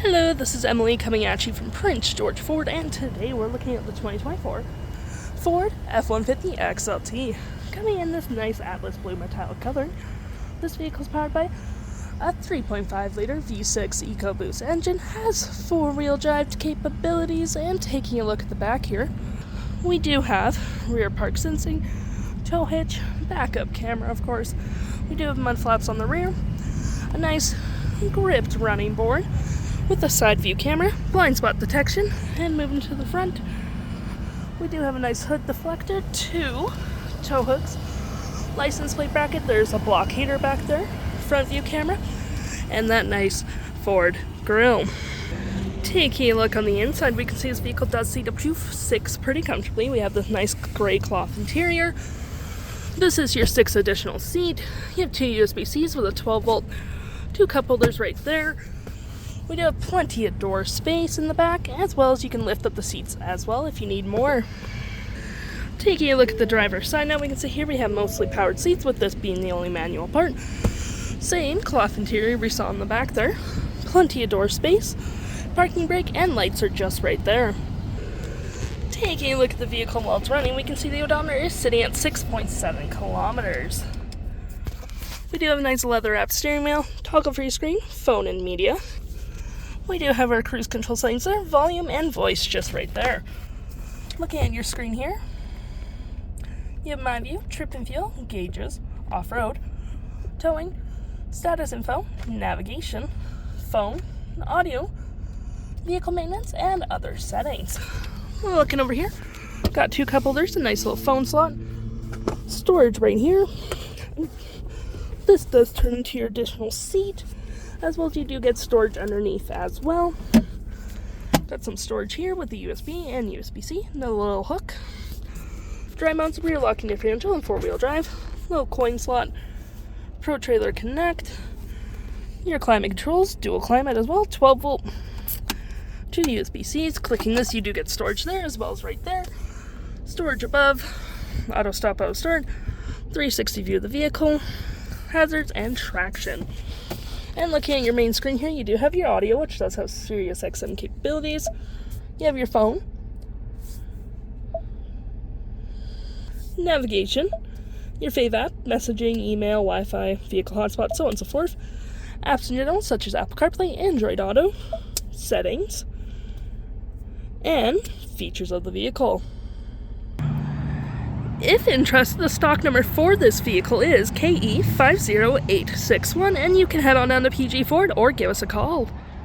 Hello, this is Emily coming at you from Prince George Ford, and today we're looking at the 2024 Ford F-150 XLT. Coming in this nice Atlas blue metallic color, this vehicle is powered by a 3.5-liter V6 EcoBoost engine, has four-wheel drive capabilities, and taking a look at the back here, we do have rear park sensing, tow hitch, backup camera of course, we do have mud flaps on the rear, a nice gripped running board, with a side view camera, blind spot detection, and moving to the front, we do have a nice hood deflector, two tow hooks, license plate bracket, there's a block heater back there, front view camera, and that nice Ford grille. Taking a look on the inside, we can see this vehicle does seat up to 6 pretty comfortably. We have this nice gray cloth interior. This is your 6 additional seat. You have 2 USB-Cs with a 12-volt, 2 cup holders right there. We do have plenty of door space in the back, as well as you can lift up the seats as well if you need more. Taking a look at the driver's side now, we can see here we have mostly powered seats, with this being the only manual part. Same cloth interior we saw in the back there. Plenty of door space. Parking brake and lights are just right there. Taking a look at the vehicle while it's running, we can see the odometer is sitting at 6.7 kilometers. We do have a nice leather-wrapped steering wheel, toggle-free screen, phone and media. We do have our cruise control settings there, volume and voice just right there. Looking at your screen here, you have my view, trip and fuel, gauges, off-road, towing, status info, navigation, phone, audio, vehicle maintenance, and other settings. We're looking over here, got 2 cup holders, a nice little phone slot, storage right here. This does turn into your additional seat, as well as you do get storage underneath as well. Got some storage here with the USB and USB-C, another little hook. Dry mounts, rear locking differential, and 4-wheel drive. Little coin slot, Pro Trailer Connect. Your climate controls, dual climate as well, 12-volt. 2 USB-Cs. Clicking this, you do get storage there as well as right there. Storage above, auto stop, auto start, 360 view of the vehicle, hazards, and traction. And looking at your main screen here, you do have your audio, which does have Sirius XM capabilities. You have your phone, navigation, your fave app, messaging, email, Wi-Fi, vehicle hotspot, so on and so forth. Apps in general, such as Apple CarPlay, Android Auto, settings, and features of the vehicle. If interested, the stock number for this vehicle is KE36301, and you can head on down to PG Ford or give us a call.